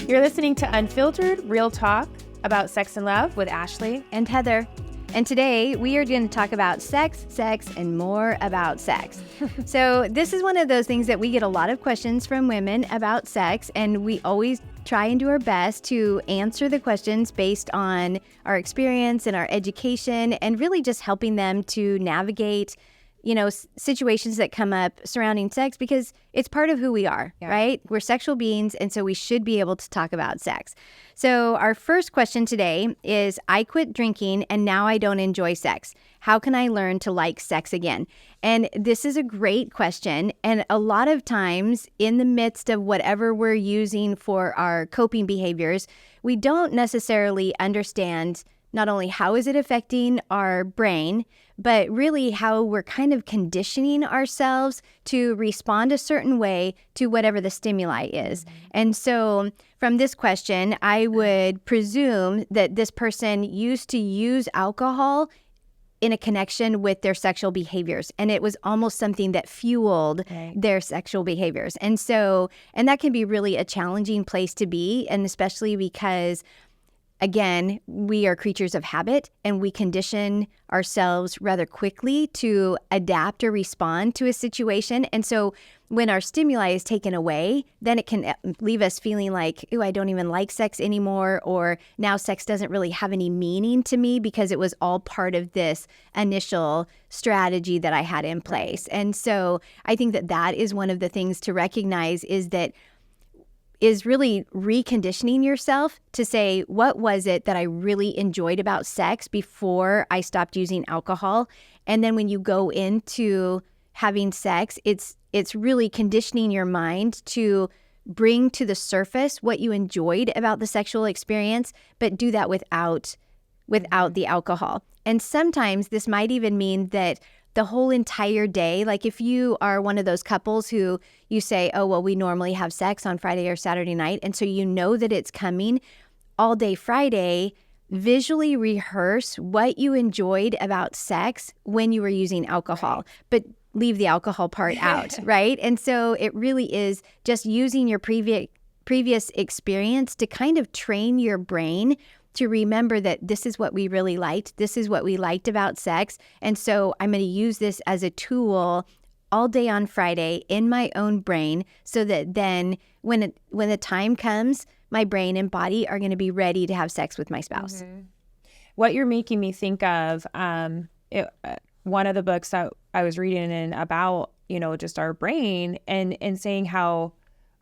You're listening to Unfiltered, real talk about sex and love with Ashley and Heather. And today we are going to talk about sex, and more about sex. So this is one of those things that we get a lot of questions from women about sex, and we always try and do our best to answer the questions based on our experience and our education, and really just helping them to navigate situations that come up surrounding sex, because it's part of who we are, right? We're sexual beings, and so we should be able to talk about sex. So our first question today is, I quit drinking and now I don't enjoy sex. How can I learn to like sex again? And this is a great question. And a lot of times in the midst of whatever we're using for our coping behaviors, we don't necessarily understand not only how is it affecting our brain, but really how we're kind of conditioning ourselves to respond a certain way to whatever the stimuli is. And so from this question, I would presume that this person used to use alcohol in a connection with their sexual behaviors. And it was almost something that fueled their sexual behaviors. And that can be really a challenging place to be. And especially because, again, we are creatures of habit, and we condition ourselves rather quickly to adapt or respond to a situation. And so when our stimuli is taken away, then it can leave us feeling like, ooh, I don't even like sex anymore, or now sex doesn't really have any meaning to me because it was all part of this initial strategy that I had in place. And so I think that is one of the things to recognize, is really reconditioning yourself to say, what was it that I really enjoyed about sex before I stopped using alcohol? And then when you go into having sex, it's really conditioning your mind to bring to the surface what you enjoyed about the sexual experience, but do that without the alcohol. And sometimes this might even mean that the whole entire day, like if you are one of those couples who you say, oh, well, we normally have sex on Friday or Saturday night, and so you know that it's coming, all day Friday, visually rehearse what you enjoyed about sex when you were using alcohol, but leave the alcohol part out, right? And so it really is just using your previous experience to kind of train your brain to remember that this is what we really liked. This is what we liked about sex. And so I'm going to use this as a tool all day on Friday in my own brain, so that then when the time comes, my brain and body are going to be ready to have sex with my spouse. Mm-hmm. What you're making me think of, one of the books that I was reading in about, just our brain and saying how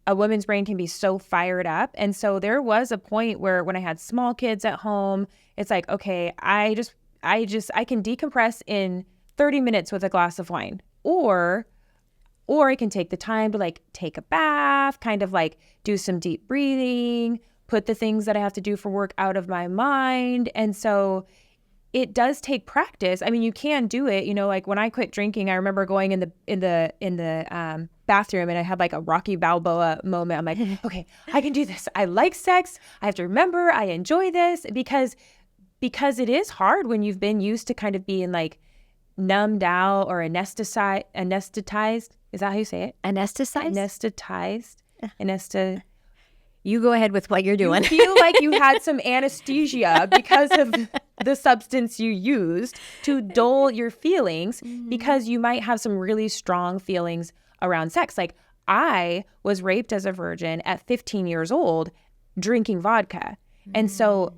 a woman's brain can be so fired up. And so there was a point where when I had small kids at home, it's like, okay, I can decompress in 30 minutes with a glass of wine, or I can take the time to take a bath, kind of do some deep breathing, put the things that I have to do for work out of my mind. And so it does take practice. I mean, you can do it, when I quit drinking, I remember going in the bathroom and I had a Rocky Balboa moment. I'm like, okay, I can do this. I like sex. I have to remember I enjoy this, because it is hard when you've been used to kind of being numbed out or anesthetized. Is that how you say it? Anesthetized. You go ahead with what you're doing. You feel like you had some anesthesia because of the substance you used to dull your feelings, because you might have some really strong feelings around sex. Like, I was raped as a virgin at 15 years old drinking vodka. And so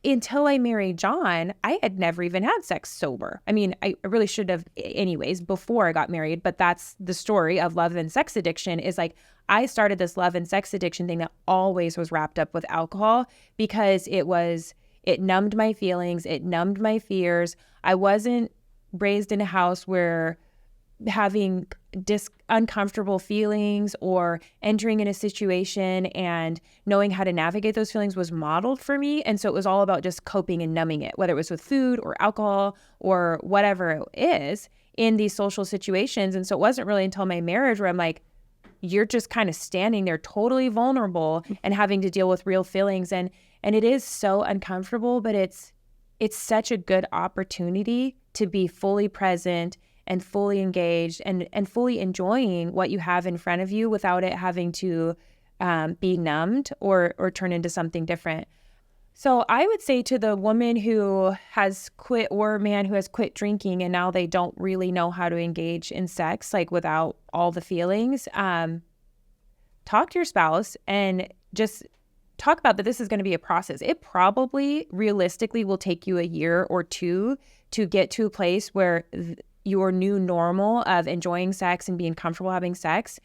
until I married John, I had never even had sex sober. I mean, I really should have anyways before I got married, but that's the story of love and sex addiction, is I started this love and sex addiction thing that always was wrapped up with alcohol, because it numbed my feelings. It numbed my fears. I wasn't raised in a house where having uncomfortable feelings or entering in a situation and knowing how to navigate those feelings was modeled for me. And so it was all about just coping and numbing it, whether it was with food or alcohol or whatever it is in these social situations. And so it wasn't really until my marriage where I'm like, you're just kind of standing there totally vulnerable and having to deal with real feelings. And it is so uncomfortable, but it's such a good opportunity to be fully present and fully engaged and fully enjoying what you have in front of you without it having to be numbed or turn into something different. So I would say to the woman who has quit or man who has quit drinking and now they don't really know how to engage in sex, like without all the feelings, talk to your spouse and just talk about that this is going to be a process. It probably realistically will take you a year or two to get to a place where your new normal of enjoying sex and being comfortable having sex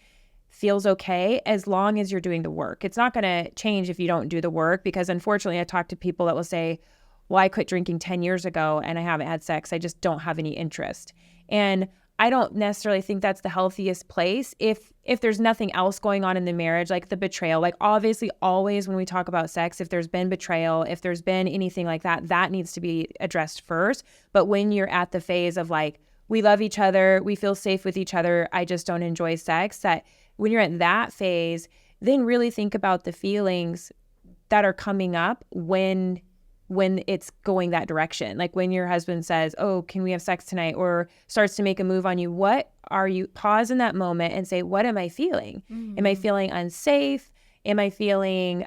feels okay, as long as you're doing the work. It's not going to change if you don't do the work, because unfortunately I talk to people that will say, well, I quit drinking 10 years ago and I haven't had sex. I just don't have any interest. And I don't necessarily think that's the healthiest place. If there's nothing else going on in the marriage, like the betrayal, like obviously always when we talk about sex, if there's been betrayal, if there's been anything like that, that needs to be addressed first. But when you're at the phase of like, we love each other, we feel safe with each other, I just don't enjoy sex, that when you're at that phase, then really think about the feelings that are coming up when it's going that direction. Like when your husband says, oh, can we have sex tonight? Or starts to make a move on you. What are you, pause in that moment and say, what am I feeling? Mm-hmm. Am I feeling unsafe? Am I feeling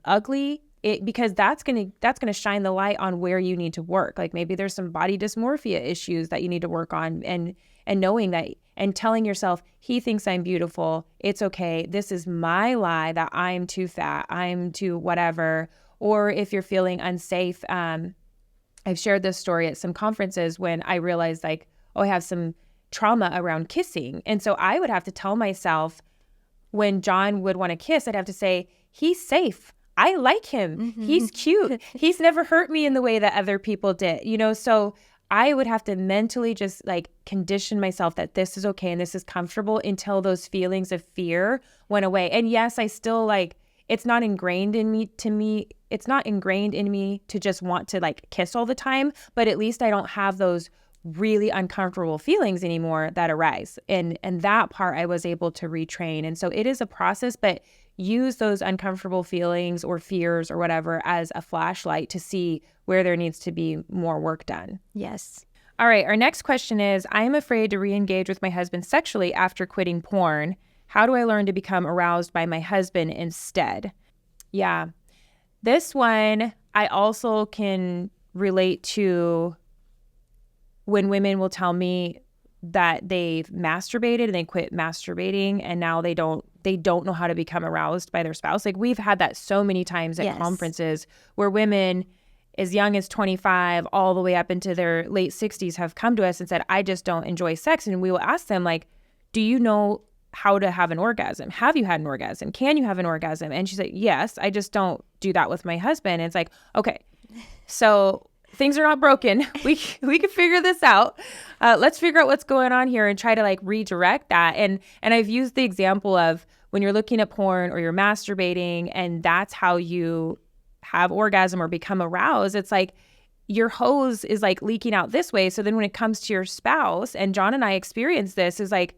ugly? Because that's gonna shine the light on where you need to work. Like maybe there's some body dysmorphia issues that you need to work on, and knowing that and telling yourself, he thinks I'm beautiful. It's okay. This is my lie that I'm too fat. I'm too whatever. Or if you're feeling unsafe, I've shared this story at some conferences when I realized like, oh, I have some trauma around kissing. And so I would have to tell myself when John would want to kiss, I'd have to say, he's safe. I like him. Mm-hmm. He's cute. He's never hurt me in the way that other people did, so I would have to mentally just like condition myself that this is okay and this is comfortable until those feelings of fear went away. And yes, I still like, it's not ingrained in me to just want to like kiss all the time, but at least I don't have those really uncomfortable feelings anymore that arise. And that part I was able to retrain. And so it is a process, but use those uncomfortable feelings or fears or whatever as a flashlight to see where there needs to be more work done. Yes. All right. Our next question is, I am afraid to re-engage with my husband sexually after quitting porn. How do I learn to become aroused by my husband instead? Yeah. This one I also can relate to when women will tell me that they've masturbated and they quit masturbating and now they don't know how to become aroused by their spouse. Like we've had that so many times at conferences where women as young as 25 all the way up into their late 60s have come to us and said, I just don't enjoy sex. And we will ask them like, do you know how to have an orgasm? Have you had an orgasm? Can you have an orgasm? And she said, yes, I just don't do that with my husband. And it's like, okay, so things are not broken. We can figure this out. Let's figure out what's going on here and try to like redirect that. And I've used the example of when you're looking at porn or you're masturbating and that's how you have orgasm or become aroused. It's like your hose is like leaking out this way. So then when it comes to your spouse, and John and I experienced this, is like,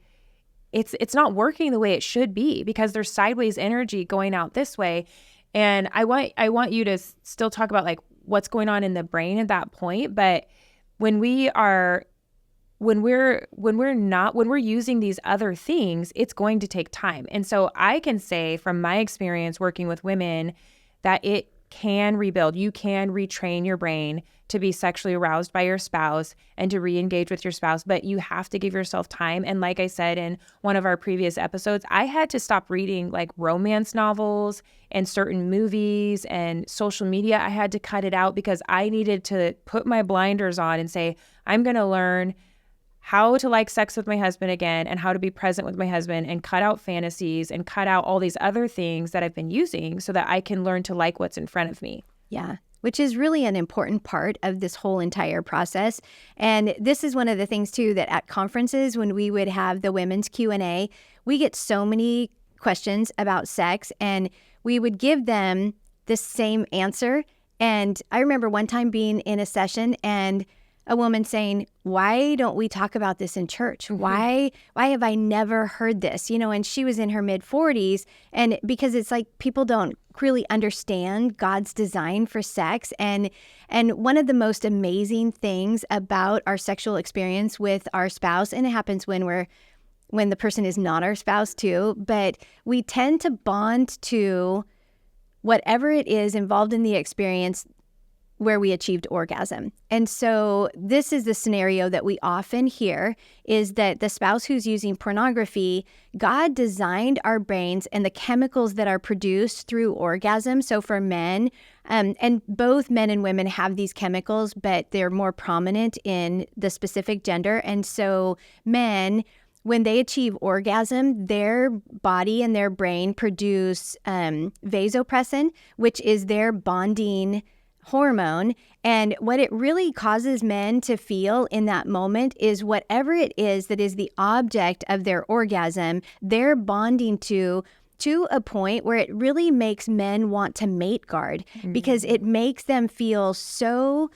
it's not working the way it should be because there's sideways energy going out this way. And I want you to still talk about like what's going on in the brain at that point. But when we're using these other things, it's going to take time. And so I can say from my experience working with women that it can rebuild. You can retrain your brain to be sexually aroused by your spouse and to re-engage with your spouse, but you have to give yourself time. And like I said in one of our previous episodes, I had to stop reading like romance novels and certain movies and social media. I had to cut it out because I needed to put my blinders on and say, I'm going to learn how to like sex with my husband again and how to be present with my husband and cut out fantasies and cut out all these other things that I've been using so that I can learn to like what's in front of me. Yeah, which is really an important part of this whole entire process. And this is one of the things too that at conferences when we would have the women's Q&A, we get so many questions about sex and we would give them the same answer. And I remember one time being in a session and a woman saying, why don't we talk about this in church? Mm-hmm. Why have I never heard this? And she was in her mid 40s. And because it's like people don't really understand God's design for sex. And one of the most amazing things about our sexual experience with our spouse, and it happens when we're when the person is not our spouse too, but we tend to bond to whatever it is involved in the experience where we achieved orgasm. And so this is the scenario that we often hear, is that the spouse who's using pornography, God designed our brains and the chemicals that are produced through orgasm. So for men, and both men and women have these chemicals, but they're more prominent in the specific gender. And so men, when they achieve orgasm, their body and their brain produce vasopressin, which is their bonding hormone. And what it really causes men to feel in that moment is whatever it is that is the object of their orgasm, they're bonding to a point where it really makes men want to mate guard, because it makes them feel so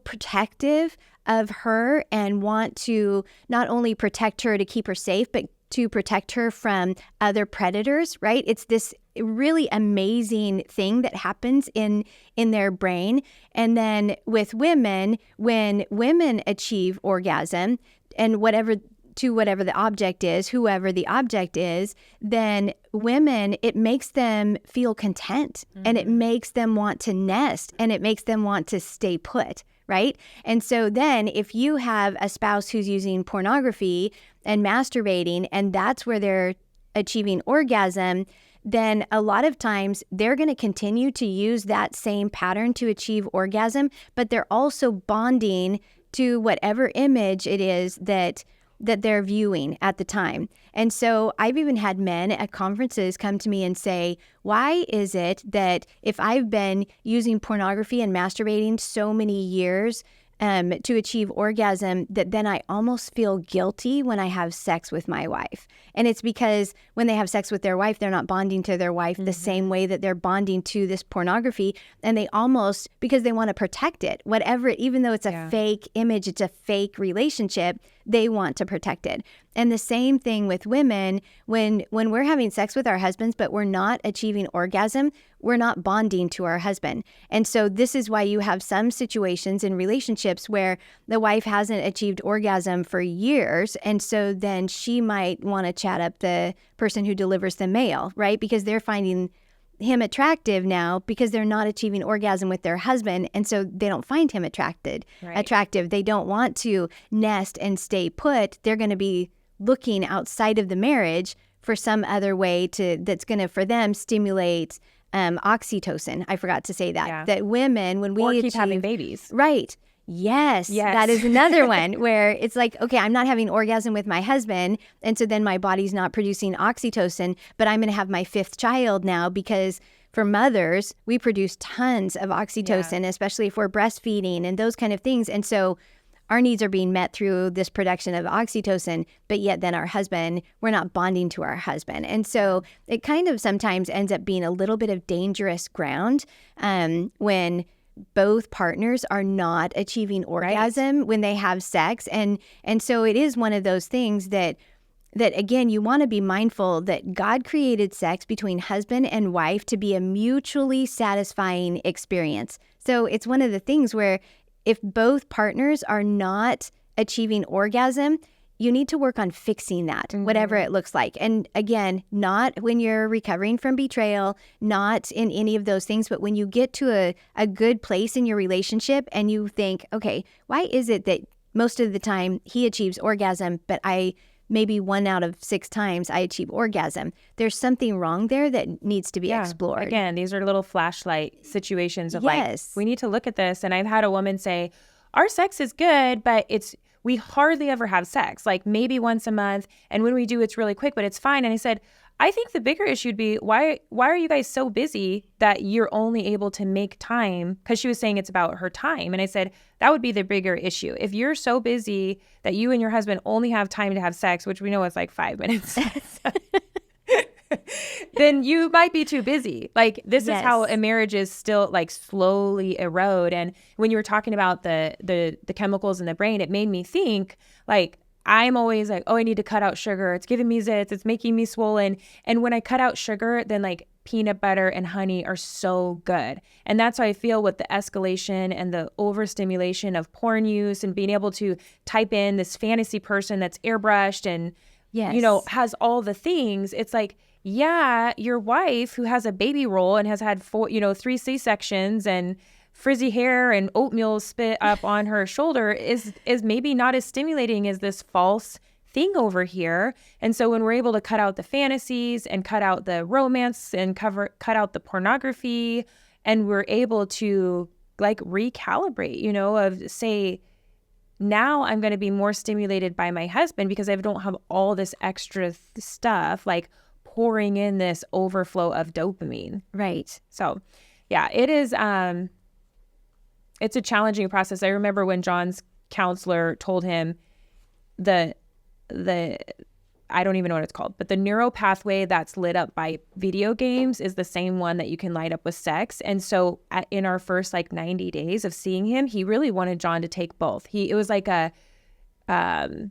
protective of her and want to not only protect her to keep her safe, but to protect her from other predators, right? It's this really amazing thing that happens in their brain. And then with women, when women achieve orgasm, and whatever the object is, whoever the object is, then women, it makes them feel content, and it makes them want to nest, and it makes them want to stay put, right? And so then if you have a spouse who's using pornography and masturbating, and that's where they're achieving orgasm, then a lot of times they're going to continue to use that same pattern to achieve orgasm, but they're also bonding to whatever image it is that they're viewing at the time. And so I've even had men at conferences come to me and say, why is it that if I've been using pornography and masturbating so many years to achieve orgasm, that then I almost feel guilty when I have sex with my wife? And it's because when they have sex with their wife, they're not bonding to their wife the same way that they're bonding to this pornography. And they almost, because they want to protect it, whatever, even though it's a fake image, it's a fake relationship, they want to protect it. And the same thing with women, when we're having sex with our husbands, but we're not achieving orgasm, we're not bonding to our husband. And so this is why you have some situations in relationships where the wife hasn't achieved orgasm for years. And so then she might want to chat up the person who delivers the mail, right? Because they're finding him attractive now because they're not achieving orgasm with their husband, and so they don't find him attractive. They don't want to nest and stay put. They're going to be looking outside of the marriage for some other way that's going to, for them, stimulate oxytocin. I forgot to say that. Yeah. That women, when we keep having babies. Right. Yes, that is another one where it's like, okay, I'm not having orgasm with my husband, and so then my body's not producing oxytocin, but I'm going to have my fifth child now, because for mothers, we produce tons of oxytocin, especially if we're breastfeeding and those kind of things. And so our needs are being met through this production of oxytocin, but yet then our husband, we're not bonding to our husband. And so it kind of sometimes ends up being a little bit of dangerous ground when both partners are not achieving orgasm when they have sex. And so it is one of those things that again, you want to be mindful that God created sex between husband and wife to be a mutually satisfying experience. So it's one of the things where if both partners are not achieving orgasm, you need to work on fixing that, whatever it looks like. And again, not when you're recovering from betrayal, not in any of those things, but when you get to a good place in your relationship and you think, okay, why is it that most of the time he achieves orgasm, but maybe 1 out of 6 times I achieve orgasm? There's something wrong there that needs to be explored. Again, these are little flashlight situations of like, we need to look at this. And I've had a woman say, our sex is good, but we hardly ever have sex, like maybe once a month. And when we do, it's really quick, but it's fine. And I said, I think the bigger issue would be, why are you guys so busy that you're only able to make time? Because she was saying it's about her time. And I said, that would be the bigger issue. If you're so busy that you and your husband only have time to have sex, which we know is like 5 minutes, then you might be too busy. Like this is how a marriage is still like slowly erode. And when you were talking about the chemicals in the brain, it made me think like, I'm always like, oh, I need to cut out sugar. It's giving me zits. It's making me swollen. And when I cut out sugar, then like peanut butter and honey are so good. And that's how I feel with the escalation and the overstimulation of porn use and being able to type in this fantasy person that's airbrushed and, Yes. you know, has all the things. It's like, yeah, your wife who has a baby roll and has had 3 C-sections and frizzy hair and oatmeal spit up on her shoulder is maybe not as stimulating as this false thing over here. And so when we're able to cut out the fantasies and cut out the romance and cut out the pornography, and we're able to like recalibrate, you know, of say, now I'm going to be more stimulated by my husband because I don't have all this extra stuff like pouring in this overflow of dopamine. Right. So yeah, it is, it's a challenging process. I remember when John's counselor told him the I don't even know what it's called, but the neural pathway that's lit up by video games is the same one that you can light up with sex. And so in our first like 90 days of seeing him, he really wanted John to take both. It was like a dopamine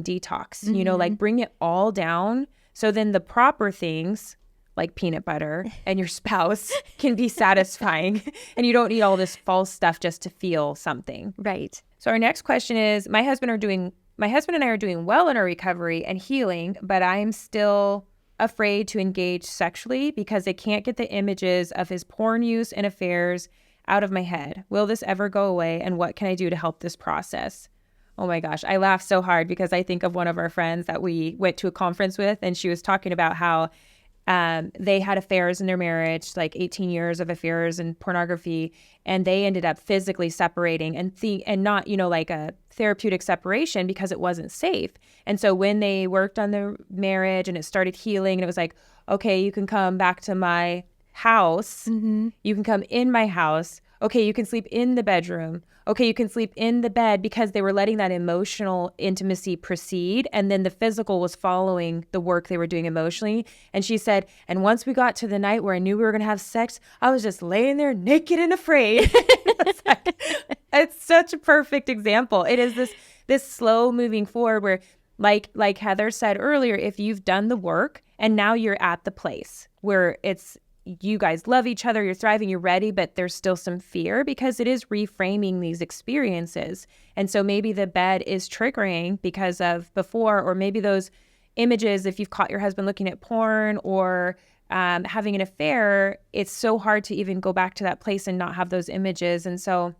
detox, you know, like bring it all down. So then the proper things like peanut butter and your spouse can be satisfying and you don't need all this false stuff just to feel something. Right. So our next question is, my husband and I are doing well in our recovery and healing, but I'm still afraid to engage sexually because I can't get the images of his porn use and affairs out of my head. Will this ever go away? And what can I do to help this process? Oh my gosh, I laugh so hard because I think of one of our friends that we went to a conference with, and she was talking about how they had affairs in their marriage, like 18 years of affairs and pornography, and they ended up physically separating and not, you know, like a therapeutic separation because it wasn't safe. And so when they worked on their marriage and it started healing, and it was like, okay, you can come back to my house. You can come in my house. Okay, you can sleep in the bedroom. Okay, you can sleep in the bed, because they were letting that emotional intimacy proceed. And then the physical was following the work they were doing emotionally. And she said, and once we got to the night where I knew we were going to have sex, I was just laying there naked and afraid. It's such a perfect example. It is this slow moving forward where, like Heather said earlier, if you've done the work and now you're at the place where it's, you guys love each other, you're thriving, you're ready, but there's still some fear because it is reframing these experiences. And so maybe the bed is triggering because of before, or maybe those images, if you've caught your husband looking at porn or having an affair, it's so hard to even go back to that place and not have those images. And so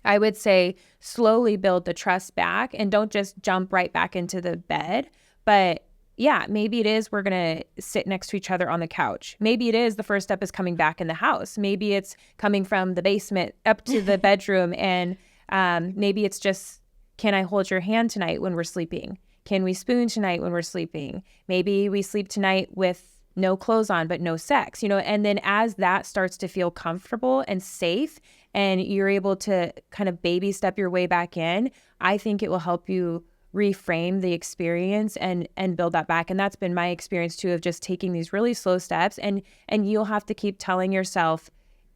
I would say slowly build the trust back and don't just jump right back into the bed, but yeah, maybe it is we're going to sit next to each other on the couch. Maybe it is the first step is coming back in the house. Maybe it's coming from the basement up to the bedroom. And maybe it's just, can I hold your hand tonight when we're sleeping? Can we spoon tonight when we're sleeping? Maybe we sleep tonight with no clothes on, but no sex, you know? And then as that starts to feel comfortable and safe and you're able to kind of baby step your way back in, I think it will help you reframe the experience and build that back. And that's been my experience too, of just taking these really slow steps. And you'll have to keep telling yourself,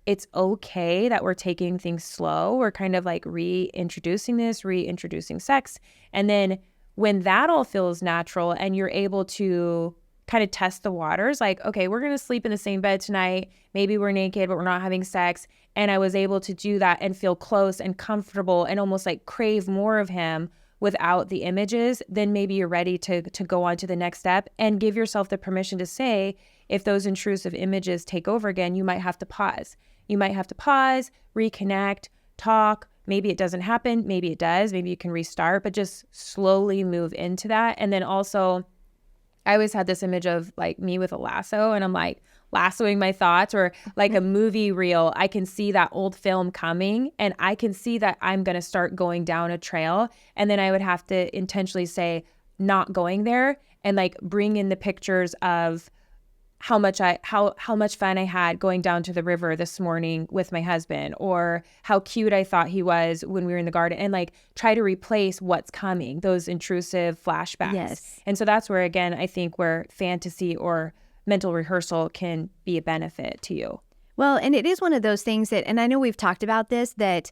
it's okay that we're taking things slow. We're kind of like reintroducing sex. And then when that all feels natural and you're able to kind of test the waters, like, okay, we're going to sleep in the same bed tonight. Maybe we're naked, but we're not having sex. And I was able to do that and feel close and comfortable and almost like crave more of him without the images, then maybe you're ready to go on to the next step and give yourself the permission to say, if those intrusive images take over again, you might have to pause. You might have to pause, reconnect, talk. Maybe it doesn't happen. Maybe it does. Maybe you can restart, but just slowly move into that. And then also, I always had this image of like me with a lasso, and I'm like lassoing my thoughts, or like a movie reel. I can see that old film coming, and I can see that I'm going to start going down a trail. And then I would have to intentionally say, not going there, and like bring in the pictures of how much fun I had going down to the river this morning with my husband, or how cute I thought he was when we were in the garden, and like try to replace what's coming, those intrusive flashbacks. Yes. And so that's where, again, I think where fantasy or mental rehearsal can be a benefit to you. Well, and it is one of those things that, and I know we've talked about this, that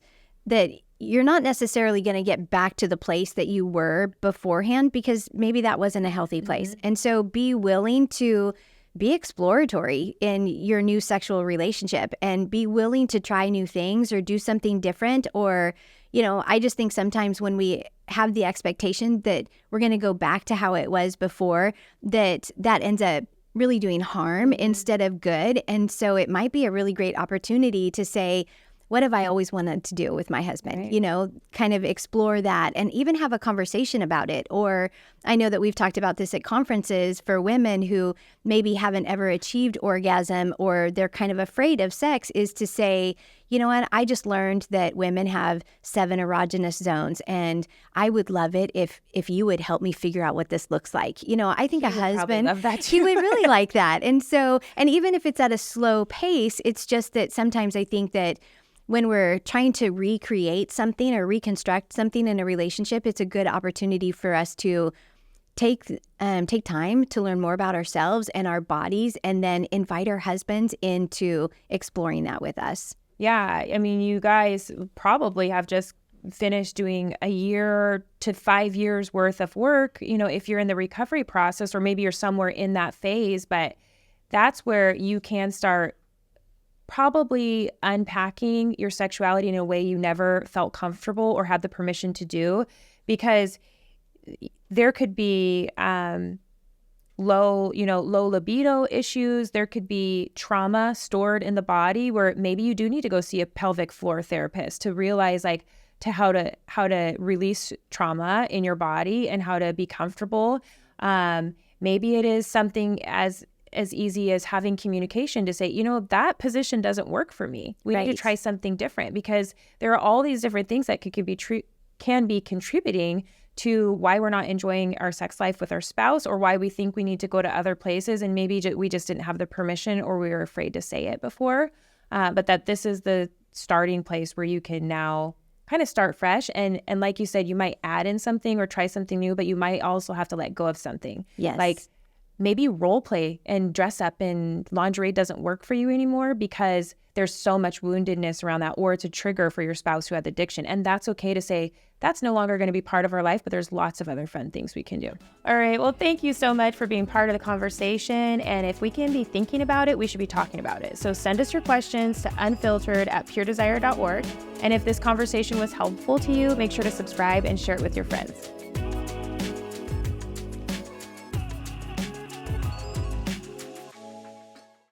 you're not necessarily going to get back to the place that you were beforehand, because maybe that wasn't a healthy place. And so be willing to be exploratory in your new sexual relationship and be willing to try new things or do something different. Or, I just think sometimes when we have the expectation that we're going to go back to how it was before, that ends up really doing harm instead of good. And so it might be a really great opportunity to say, what have I always wanted to do with my husband? Right. Kind of explore that and even have a conversation about it. Or I know that we've talked about this at conferences for women who maybe haven't ever achieved orgasm, or they're kind of afraid of sex, is to say, you know what, I just learned that women have 7 erogenous zones, and I would love it if you would help me figure out what this looks like. I think a husband, love that he would really like that. And even if it's at a slow pace, it's just that sometimes I think that when we're trying to recreate something or reconstruct something in a relationship, it's a good opportunity for us to take time to learn more about ourselves and our bodies, and then invite our husbands into exploring that with us. Yeah. I mean, you guys probably have just finished doing a year to 5 years worth of work, if you're in the recovery process, or maybe you're somewhere in that phase, but that's where you can start probably unpacking your sexuality in a way you never felt comfortable or had the permission to do, because there could be low libido issues. There could be trauma stored in the body where maybe you do need to go see a pelvic floor therapist to realize how to release trauma in your body and how to be comfortable. Maybe it is something as easy as having communication to say, that position doesn't work for me. We need to try something different, because there are all these different things that can be contributing to why we're not enjoying our sex life with our spouse, or why we think we need to go to other places, and maybe we just didn't have the permission, or we were afraid to say it before. But that this is the starting place where you can now kind of start fresh. And like you said, you might add in something or try something new, but you might also have to let go of something. Yes. Like maybe role play and dress up in lingerie doesn't work for you anymore because there's so much woundedness around that, or it's a trigger for your spouse who had the addiction. And that's okay to say, that's no longer going to be part of our life, but there's lots of other fun things we can do. All right. Well, thank you so much for being part of the conversation. And if we can be thinking about it, we should be talking about it. So send us your questions to unfiltered@puredesire.org. And if this conversation was helpful to you, make sure to subscribe and share it with your friends.